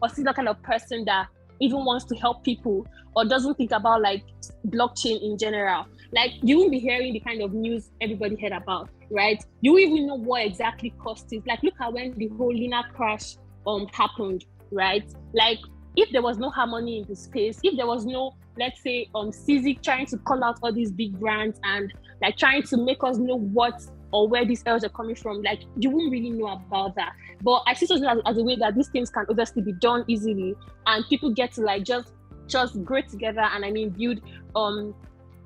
or still the kind of person that even wants to help people or doesn't think about like blockchain in general. Like you won't be hearing the kind of news everybody heard about, right? You won't even know what exactly cost is. Like look at when the whole Luna crash happened, right? Like if there was no harmony in the space, if there was no, let's say, CZ trying to call out all these big brands and like trying to make us know what or where these errors are coming from, like you won't really know about that. But I see something as a way that these things can obviously be done easily, and people get to like just grow together, and I mean build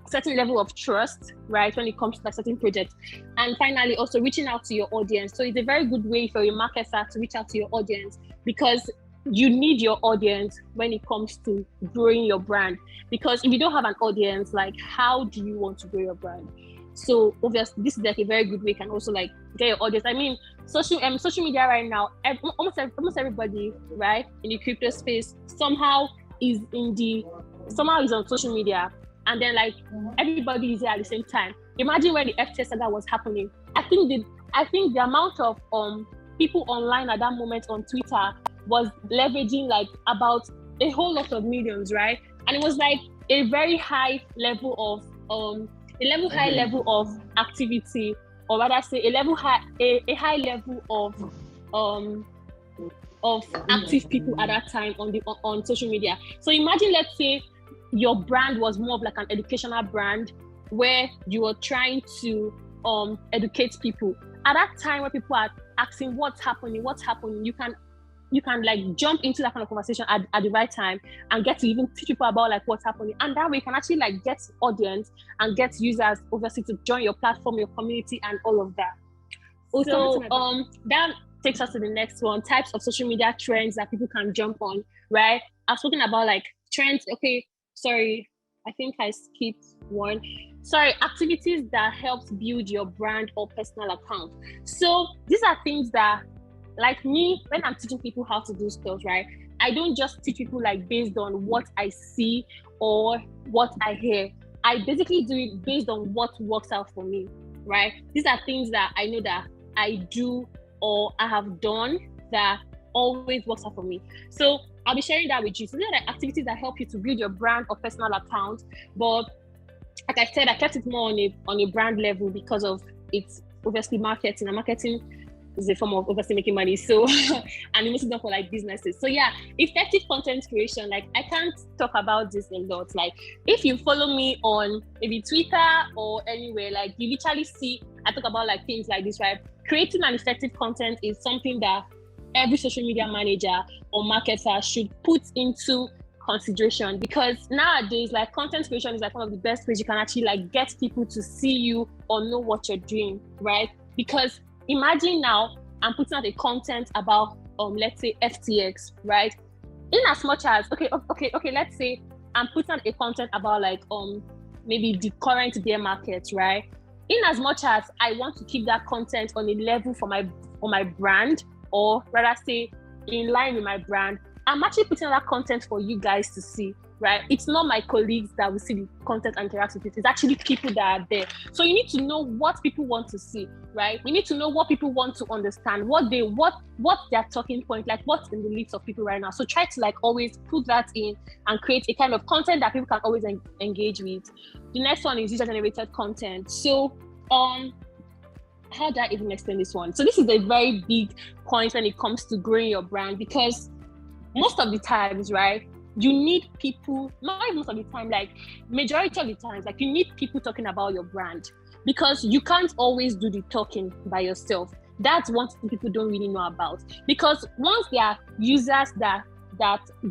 certain level of trust, right, when it comes to like certain projects. And finally, also reaching out to your audience. So it's a very good way for a marketer to reach out to your audience, because you need your audience when it comes to growing your brand. Because if you don't have an audience, like how do you want to grow your brand? So obviously this is like a very good way you can also like get your audience. I mean, social media right now, almost everybody, right, in the crypto space somehow is on social media, and then like everybody is there at the same time. Imagine when the FTX saga was happening. I think the amount of people online at that moment on Twitter was leveraging like about a whole lot of millions, right? And it was like a very high level of high level of activity, or rather say a high level of active people at that time on social media. So imagine, let's say your brand was more of like an educational brand where you were trying to educate people. At that time when people are asking what's happening, you can like jump into that kind of conversation at the right time and get to even teach people about like what's happening. And that way you can actually like get audience and get users obviously to join your platform, your community, and all of that. So that takes us to the next one, types of social media trends that people can jump on, right? I've spoken about like trends. Okay, sorry, I think I skipped one. Sorry, activities that helps build your brand or personal account. So these are things that, like me, when I'm teaching people how to do stuff, right, I don't just teach people like based on what I see or what I hear. I basically do it based on what works out for me, right? These are things that I know that I do or I have done that always works out for me. So I'll be sharing that with you. So these are the activities that help you to build your brand or personal account. But like I said, I kept it more on a brand level because of it's obviously marketing, and marketing is a form of obviously making money. So, and it's done for like businesses. So yeah, effective content creation. Like I can't talk about this a lot. Like if you follow me on maybe Twitter or anywhere, like you literally see, I talk about like things like this, right? Creating an effective content is something that every social media manager or marketer should put into consideration, because nowadays like content creation is like one of the best ways you can actually like get people to see you or know what you're doing, right? Because imagine now I'm putting out a content about let's say FTX, right? In as much as okay, let's say I'm putting out a content about like maybe the current bear market, right? In as much as I want to keep that content on a level for my brand, or rather say in line with my brand, I'm actually putting out that content for you guys to see, right? It's not my colleagues that will see the content and interact with it. It's actually people that are there. So you need to know what people want to see, right? You need to know what people want to understand, what their talking point, like what's in the lips of people right now. So try to like always put that in and create a kind of content that people can always engage with. The next one is user-generated content. So how do I even explain this one? So this is a very big point when it comes to growing your brand, because most of the times, right, you need people, not even most of the time, like majority of the times, like you need people talking about your brand, because you can't always do the talking by yourself. That's one thing people don't really know about, because once there are users that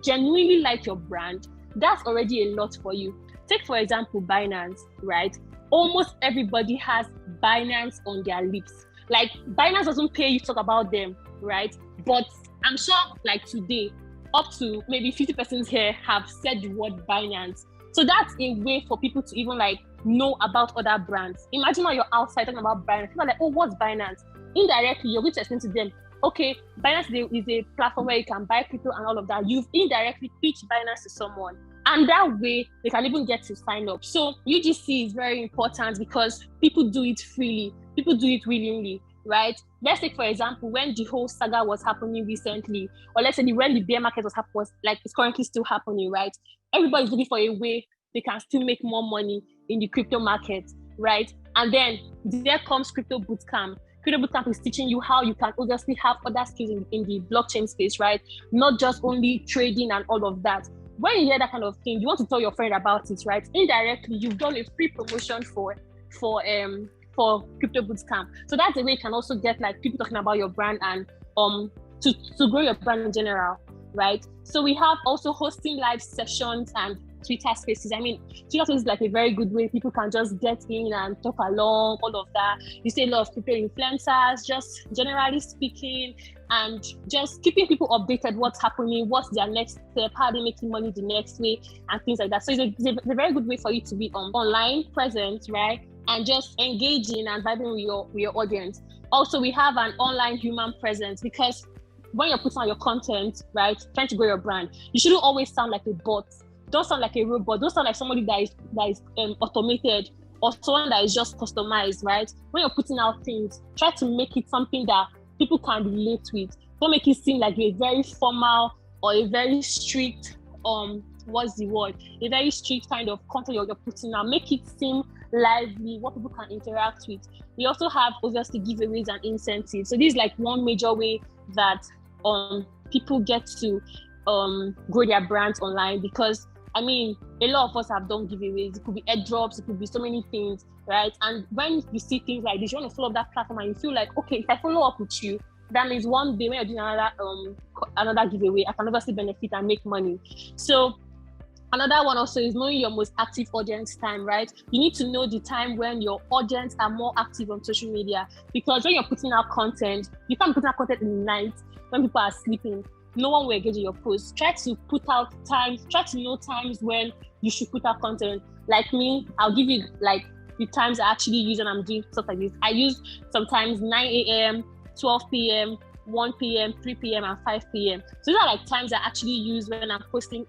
genuinely like your brand, that's already a lot for you. Take for example Binance, right? Almost everybody has Binance on their lips. Like Binance doesn't pay you to talk about them, right? But I'm sure like today, up to maybe 50 persons here have said the word Binance. So that's a way for people to even like know about other brands. Imagine when you're outside talking about Binance, people are like, oh, what's Binance? Indirectly, you're going to explain to them, okay, Binance is a platform where you can buy crypto and all of that. You've indirectly pitched Binance to someone, and that way they can even get to sign up. So UGC is very important because people do it freely. People do it willingly. right? Let's take, for example, when the whole saga was happening recently, or let's say when the bear market was like it's currently still happening, right? Everybody's looking for a way they can still make more money in the crypto market, right? And then there comes Crypto Bootcamp. Crypto Bootcamp is teaching you how you can obviously have other skills in the blockchain space, right? Not just only trading and all of that. When you hear that kind of thing, you want to tell your friend about it, right? Indirectly, you've done a free promotion for Crypto Bootcamp. So that's the way you can also get like people talking about your brand and to grow your brand in general, right? So we have also hosting live sessions and Twitter spaces. I mean, Twitter spaces is like a very good way people can just get in and talk along, all of that. You see a lot of crypto influencers, just generally speaking, and just keeping people updated what's happening, what's their next step, how they're making money the next way, and things like that. So it's a very good way for you to be online present, right? And just engaging and vibing with your audience. Also, we have an online human presence, because when you're putting on your content, right, trying to grow your brand, you shouldn't always sound like a bot. Don't sound like a robot. Don't sound like somebody that is automated, or someone that is just customized, right? When you're putting out things, try to make it something that people can relate with. Don't make it seem like you're a very formal or a very strict, what's the word? A very strict kind of content you're putting out. Make it seem lively, what people can interact with. We also have obviously giveaways and incentives. So this is like one major way that people get to grow their brands online, because I mean, a lot of us have done giveaways. It could be airdrops, it could be so many things, right? And when you see things like this, you want to follow up that platform and you feel like, okay, if I follow up with you, that means one day when you're doing another giveaway, I can obviously benefit and make money. So another one also is knowing your most active audience time, right? You need to know the time when your audience are more active on social media, because when you're putting out content, you can't put out content in the night when people are sleeping. No one will engage in your posts. Try to put out times, try to know times when you should put out content. Like me, I'll give you like the times I actually use when I'm doing stuff like this. I use sometimes 9 a.m., 12 p.m., 1 p.m., 3 p.m., and 5 p.m. So these are like times I actually use when I'm posting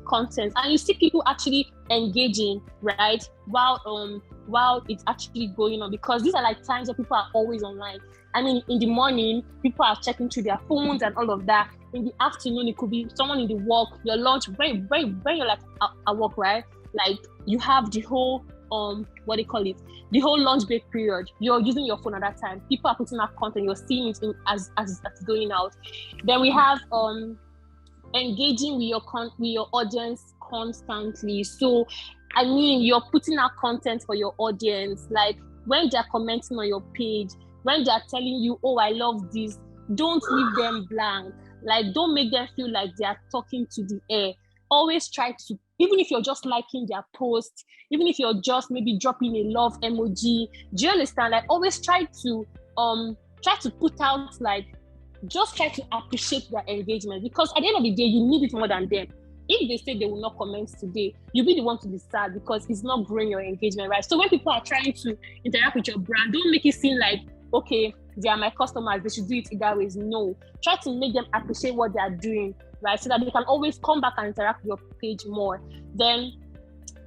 content. And you see people actually engaging, right? While it's actually going on, because these are like times where people are always online. I mean, in the morning, people are checking through their phones and all of that. In the afternoon, it could be someone in the work, your lunch, when you're like at work, right? Like you have the whole the whole lunch break period. You're using your phone at that time. People are putting out content, you're seeing it as it's going out. Then we have engaging with your audience constantly. So I mean, you're putting out content for your audience. Like when they're commenting on your page, when they're telling you, oh, I love this, don't leave them blank. Like, don't make them feel like they're talking to the air. Always try to, even if you're just liking their post, even if you're just maybe dropping a love emoji, do you understand? Like, always try to put out, like, just try to appreciate their engagement, because at the end of the day, you need it more than them. If they say they will not comment today, you'll be the one to be sad, because it's not growing your engagement, right? So when people are trying to interact with your brand, don't make it seem like, okay, they are my customers, they should do it either ways. No, try to make them appreciate what they are doing, right? So that they can always come back and interact with your page more. Then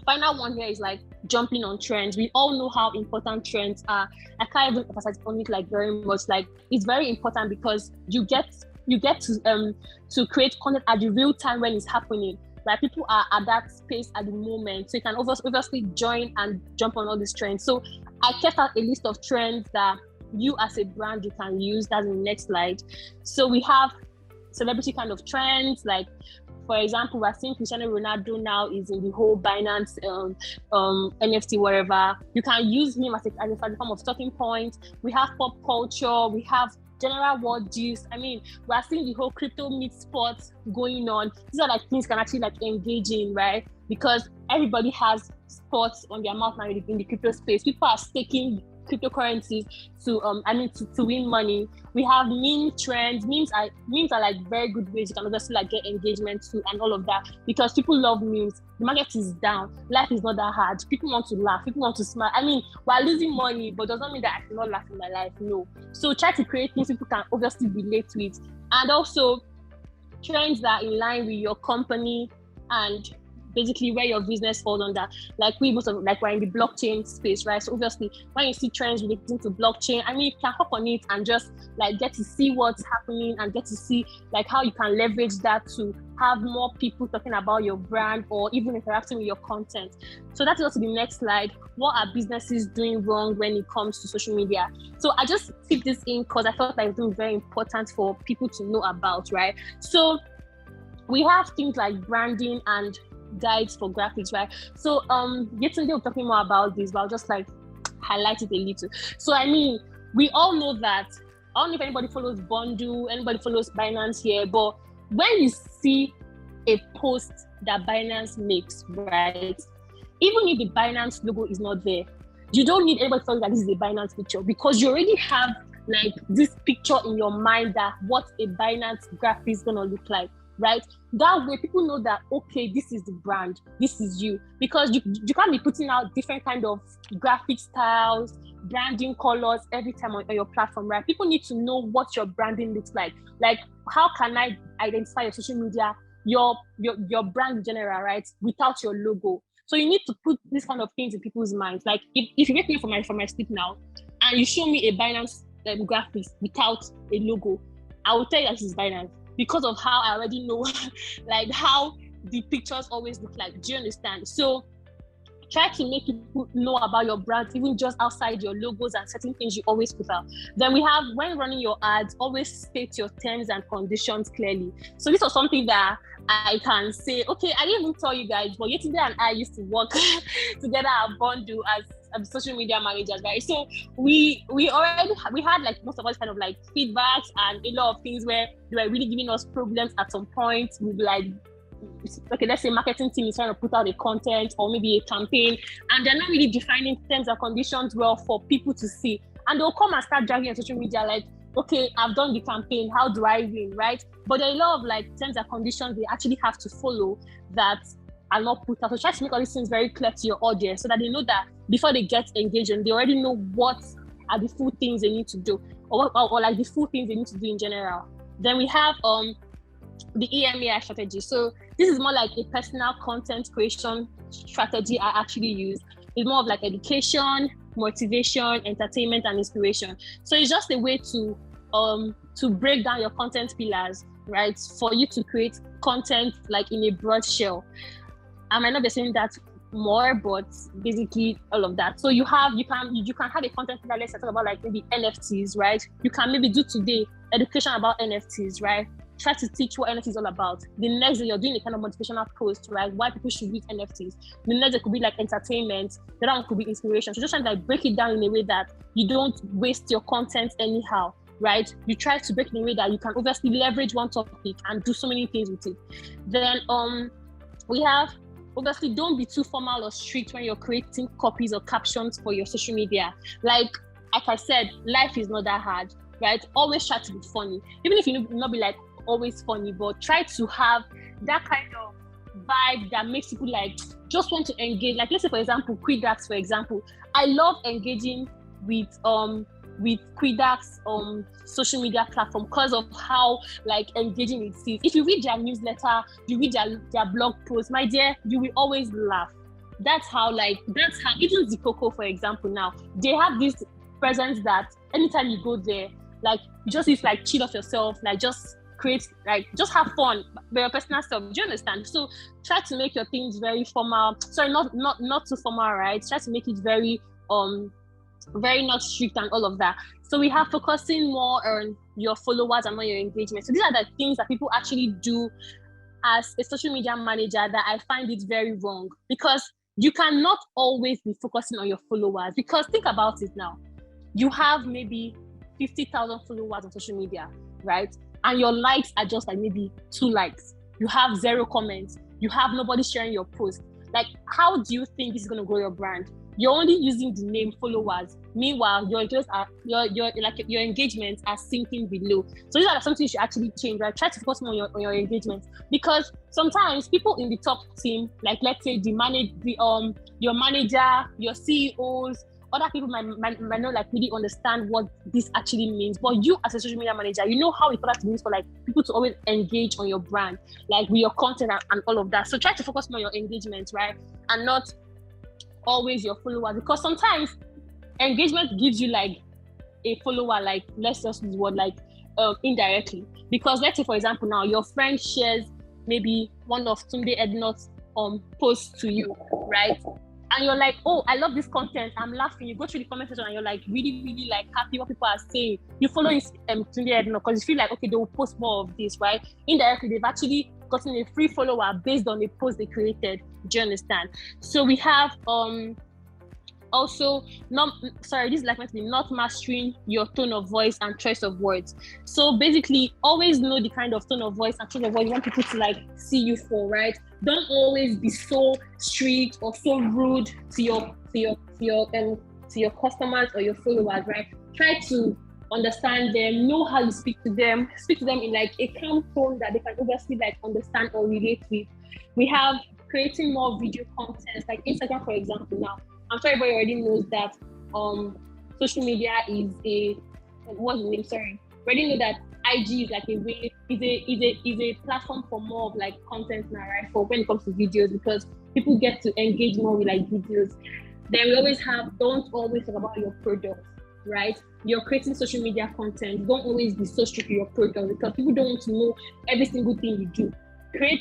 final one here is like jumping on trends. We all know how important trends are. I can't even emphasize on it like very much. Like, it's very important because you get to create content at the real time when it's happening. Like, people are at that space at the moment, so you can obviously join and jump on all these trends. So I kept out a list of trends that you as a brand you can use. That's in the next slide. So we have celebrity kind of trends, like for example, we're seeing Cristiano Ronaldo now is in the whole Binance NFT, whatever. You can use him as a form of talking point. We have pop culture, we have general world gist. I mean, we're seeing the whole crypto meet sports going on. These are like things can actually like engage in, right? Because everybody has sports on their mouth now in the crypto space. People are staking cryptocurrencies to win money. We have meme trends. Memes are like very good ways you can obviously like get engagement to and all of that, because people love memes. The market is down. Life is not that hard. People want to laugh. People want to smile. I mean, we're losing money, but does not mean that I cannot laugh in my life. No. So try to create things people can obviously relate with, and also trends that are in line with your company and basically where your business falls under. Like we're in the blockchain space, right? So obviously when you see trends relating to blockchain, I mean, you can hop on it and just like get to see what's happening and get to see like how you can leverage that to have more people talking about your brand or even interacting with your content. So that's also the next slide. What are businesses doing wrong when it comes to social media? So I just keep this in because I felt like it's very important for people to know about, right? So we have things like branding and guides for graphics, right? So yesterday we're talking more about this, but I'll just like highlight it a little. So I mean, we all know that, I don't know if anybody follows Bundle, anybody follows Binance here, but when you see a post that Binance makes, right? Even if the Binance logo is not there, you don't need anybody to tell you that this is a Binance picture, because you already have like this picture in your mind that what a Binance graphic is gonna look like, right? That way people know that, okay, this is the brand, this is you, because you can't be putting out different kind of graphic styles, branding colors every time on your platform, right? People need to know what your branding looks like. Like, how can I identify your social media, your brand in general, right, without your logo? So you need to put this kind of things in people's minds. Like if you wake me from my sleep now and you show me a Binance graphics without a logo, I will tell you that this is Binance, because of how I already know like how the pictures always look like. Do you understand? So try to make people know about your brand, even just outside your logos and certain things you always put out. Then we have, when running your ads, always state your terms and conditions clearly. So this was something that I can say, okay, I didn't even tell you guys, but yesterday and I used to work together at Bundle as social media managers, right? So we had like most of us kind of like feedbacks and a lot of things where they were really giving us problems at some point. We'd be like, okay, let's say marketing team is trying to put out a content or maybe a campaign, and they're not really defining terms and conditions well for people to see. And they'll come and start dragging on social media like, okay, I've done the campaign, how do I win, right? But there are a lot of like terms and conditions they actually have to follow that are not put out. So try to make all these things very clear to your audience so that they know that before they get engaged, and they already know what are the full things they need to do, or like the full things they need to do in general. Then we have the EMEI strategy. So this is more like a personal content creation strategy I actually use. It's more of like education, motivation, entertainment, and inspiration. So it's just a way to break down your content pillars, right? For you to create content like in a broad shell. I might not be saying that more, but basically all of that. So you can have a content pillar. Let's talk about like maybe NFTs, right? You can maybe do today education about NFTs, right? Try to teach what NFT is all about. The next day you're doing a kind of motivational post, right? Why people should use NFTs. The next day could be like entertainment. The other one could be inspiration. So just trying to like break it down in a way that you don't waste your content anyhow, right? You try to break it in a way that you can obviously leverage one topic and do so many things with it. Then we have, obviously, don't be too formal or strict when you're creating copies or captions for your social media. Like I said, life is not that hard, right? Always try to be funny. Even if you not be like always funny, but try to have that kind of vibe that makes people like just want to engage. Like let's say for example, Quidax, for example. I love engaging with Quidax social media platform because of how like engaging it is. If you read their newsletter, you read their blog posts, my dear, you will always laugh. That's how even Zikoko, for example, now they have this presence that anytime you go there, like you just need to like chill off yourself, like just create, like just have fun with your personal self. Do you understand? So try to make your things very formal. Sorry, not too formal, right? Try to make it very not strict and all of that. So we have focusing more on your followers and on your engagement. So these are the things that people actually do as a social media manager that I find it very wrong, because you cannot always be focusing on your followers. Because think about it now, you have maybe 50,000 followers on social media, right? And your likes are just like maybe 2 likes. You have 0 comments. You have nobody sharing your post. Like, how do you think this is going to grow your brand? You're only using the name followers. Meanwhile, your engagements are sinking below. So these are something you should actually change, right? Try to focus more on your engagement, because sometimes people in the top team, like let's say your manager, your CEOs, other people might not like really understand what this actually means. But you as a social media manager, you know how important it means for like people to always engage on your brand, like with your content and all of that. So try to focus more on your engagement, right? And not always your followers, because sometimes engagement gives you like a follower, like let's just use the word like indirectly. Because let's say, for example, now your friend shares maybe one of Tunde Ednot's posts to you, right? And you're like, oh, I love this content, I'm laughing. You go through the comment section and you're like really, really like happy what people are saying. You follow Tunde Ednot because you feel like, okay, they will post more of this, right? Indirectly, they've actually gotten a free follower based on the post they created. Do you understand? So we have also this is like meant to be not mastering your tone of voice and choice of words. So basically, always know the kind of tone of voice and choice of words you want people to like see you for, right? Don't always be so strict or so rude to your customers or your followers, right? Try to understand them, know how you speak to them in like a calm tone that they can obviously like understand or relate with. We have creating more video content, like Instagram, for example. Now, I'm sure everybody already knows that social media is a already know that IG is like a platform for more of like content now, right? For when it comes to videos, because people get to engage more with like videos. Then we always have, don't always talk about your product, right? You're creating social media content. Don't always be so strict with your product, because people don't want to know every single thing you do. Try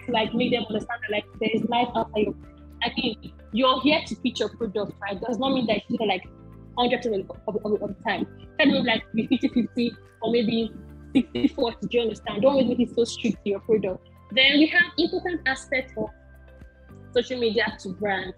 to like make them understand that like there is life after your product. I think you're here to pitch your product, right? Does not mean that you do like 100% of the time. Kind of like be 50-50 or maybe 60-40, do you understand? Don't always make it so strict to your product. Then we have important aspects of social media to brands.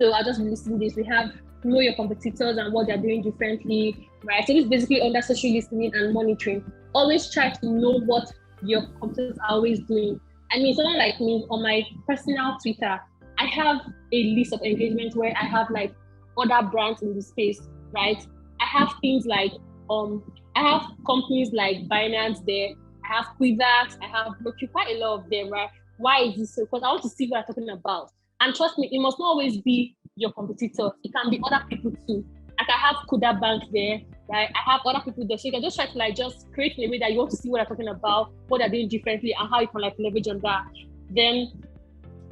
So I'll just be listing this. We have know your competitors and what they're doing differently, right? So this is basically under social listening and monitoring. Always try to know what your competitors are always doing. I mean, someone like me on my personal Twitter, I have a list of engagements where I have like other brands in the space, right? I have things like I have companies like Binance there, I have Quivax, I have quite a lot of them, right? Why is this so? Because I want to see what I'm talking about. And trust me, it must not always be your competitors. It can be other people too. Like I have Kuda Bank there, right? I have other people there. So you can just try to like just create in a way that you want to see what I'm talking about, what they're doing differently, and how you can like leverage on that. Then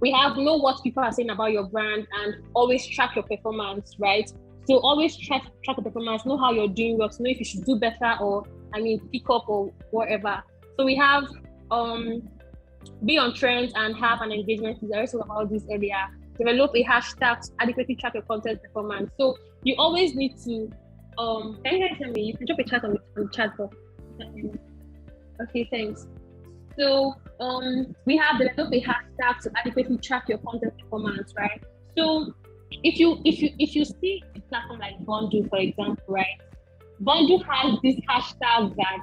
we have know what people are saying about your brand and always track your performance, right? So always track your performance, know how you're doing well, to know if you should do better or pick up or whatever. So we have be on trends and have an engagement. I already talked about this earlier. Develop a hashtag to adequately track your content performance. So you always need to can you guys hear me? You can drop a chat on the chat box. Okay, thanks. So we have developed a hashtag to adequately track your content performance, right? So if you see a platform like Bundle, for example, right? Bundle has this hashtag that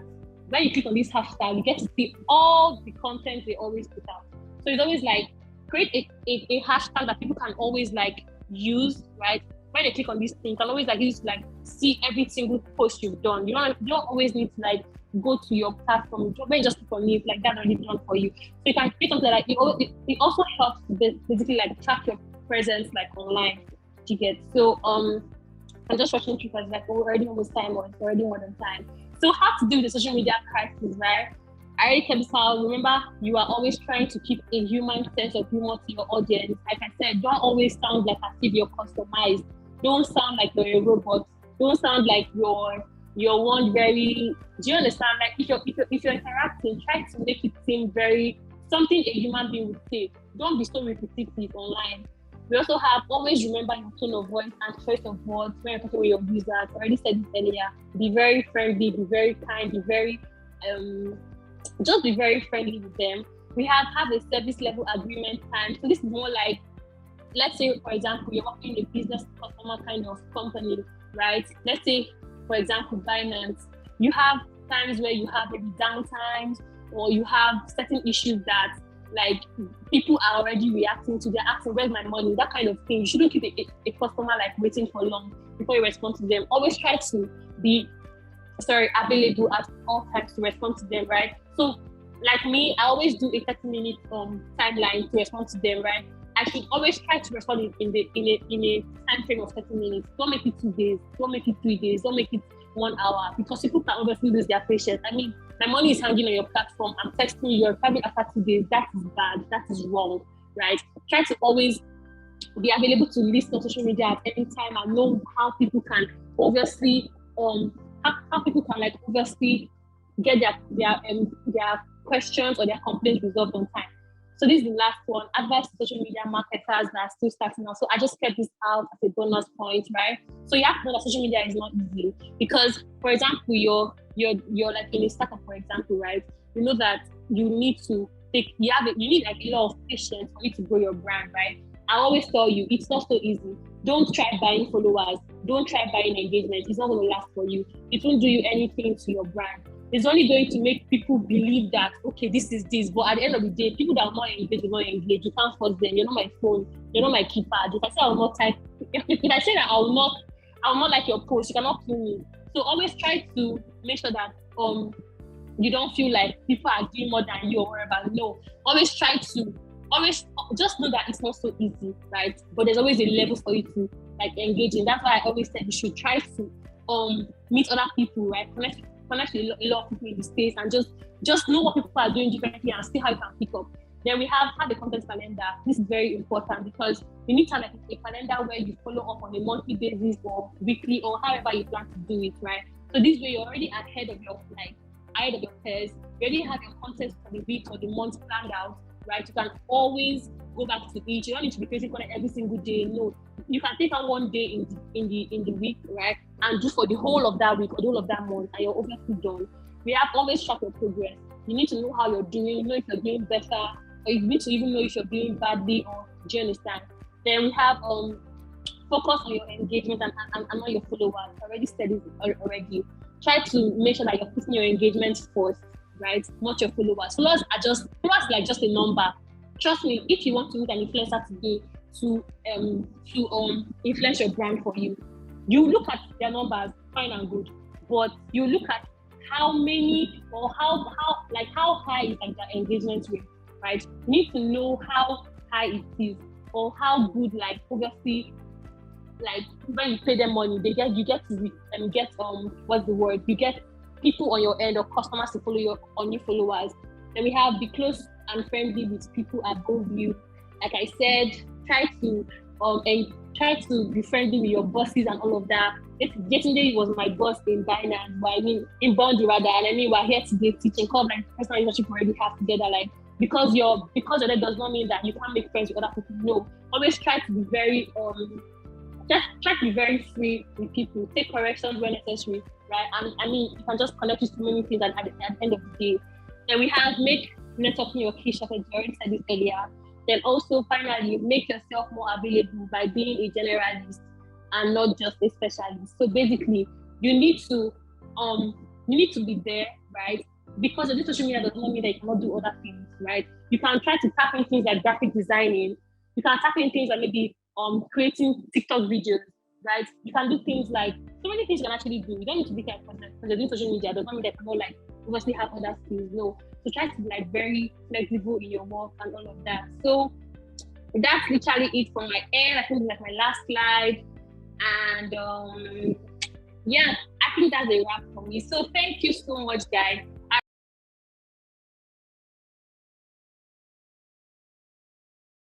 when you click on this hashtag, you get to see all the content they always put out. So it's always like create a hashtag that people can always like use, right? When they click on this thing, you can always like use like see every single post you've done. You don't always need to like go to your platform. When you just click on it, like that's already done for you. So you can create something like it also helps basically like track your presence like online. You get so I'm just watching through because like we're already almost time or it's already more than time. So how to deal with the social media crisis, right? I already kept this out. Remember, you are always trying to keep a human sense of humor to your audience. Like I said, don't always sound like as if you're customized. Don't sound like you're a robot. Don't sound like you're one very. Do you understand? Like if you're interacting, try to make it seem very something a human being would say. Don't be so repetitive online. We also have always remember your tone of voice and choice of words when you're talking with your users. I already said this earlier. Be very friendly, be very kind, be very just be very friendly with them. We have a service level agreement time. So this is more like, let's say for example, you're working in a business customer kind of company, right? Let's say for example, Binance. You have times where you have maybe downtimes or you have certain issues that like people are already reacting to. They're asking, where's my money? That kind of thing. You shouldn't keep a customer like waiting for long before you respond to them. Always try to be available at all times to respond to them, right? So like me, I always do a 30-minute timeline to respond to them, right? I should always try to respond in a time frame of 30 minutes. Don't make it 2 days. Don't make it 3 days. Don't make it 1 hour, because people can obviously lose their patience. I mean, my money is hanging on your platform. I'm texting you. You're probably after 2 days. That is bad. That is wrong, right? Try to always be available to list on social media at any time and know how people can obviously how people can like obviously get their questions or their complaints resolved on time. So this is the last one, advice to social media marketers that are still starting out. So I just kept this out as a bonus point, right? So you have to know that social media is not easy, because, for example, you're like in a startup, for example, right? You know that you need to you need like a lot of patience for you to grow your brand, right? I always tell you, it's not so easy. Don't try buying followers. Don't try buying engagement. It's not going to last for you. It won't do you anything to your brand. It's only going to make people believe that, okay, this is this. But at the end of the day, people that are not engaged will not engage. You can't force them. You're not my phone. You're not my keypad. If I say I will not type, if I say that I will not like your post, you cannot kill me. So always try to make sure that you don't feel like people are doing more than you or whatever. No, always just know that it's not so easy, right? But there's always a level for you to like engage in. That's why I always said you should try to meet other people, right? Connect with a lot of people in the space, and just know what people are doing differently and see how you can pick up. Then we have a content calendar. This is very important, because you need to have like a calendar where you follow up on a monthly basis or weekly or however you plan to do it, right? So this way you're already ahead of your peers. You already have your content for the week or the month planned out, right? You can always go back to each. You don't need to be creating content every single day. No, you can take out one day in the week, right? And just for the whole of that week or the whole of that month, and you're obviously done. We have always track your progress. You need to know how you're doing, know if you're doing better, or you need to even know if you're doing badly, or do you understand? Then we have focus on your engagement and not your followers. I already said it already. Try to make sure that you're putting your engagement first, right? Not your followers. Followers like just a number. Trust me, if you want to meet an influencer today to influence your brand for you, you look at their numbers, fine and good, but you look at how many or how high is like their engagement rate, right? You need to know how high it is, or how good, like obviously, like when you pay them money, you get you get people on your end or customers to follow your on new followers. Then we have be close and friendly with people above you. Like I said, try to be friendly with your bosses and all of that. Yesterday was my boss in Binance, but I mean in Boundary rather, and I mean we're here today teaching called like personal leadership already have together. Like because you're there does not mean that you can't make friends with other people. No, always try to be very try to be very free with people. Take corrections when necessary, right? And I mean you can just connect with so many things at the end of the day. Then we have make networking your key strategy. I already said this earlier. Then also finally make yourself more available by being a generalist and not just a specialist. So basically you need to be there, right? Because of this social media does not mean that you cannot do other things, right? You can try to tap in things like graphic designing. You can tap in things like maybe creating TikTok videos, right? You can do things like so many things you can actually do. You don't need to be like because you're doing social media does not mean that you cannot like obviously have other skills. No. So try to be like very flexible in your work and all of that. So that's literally it from my end. I think it's like my last slide. And yeah, I think that's a wrap for me. So thank you so much, guys.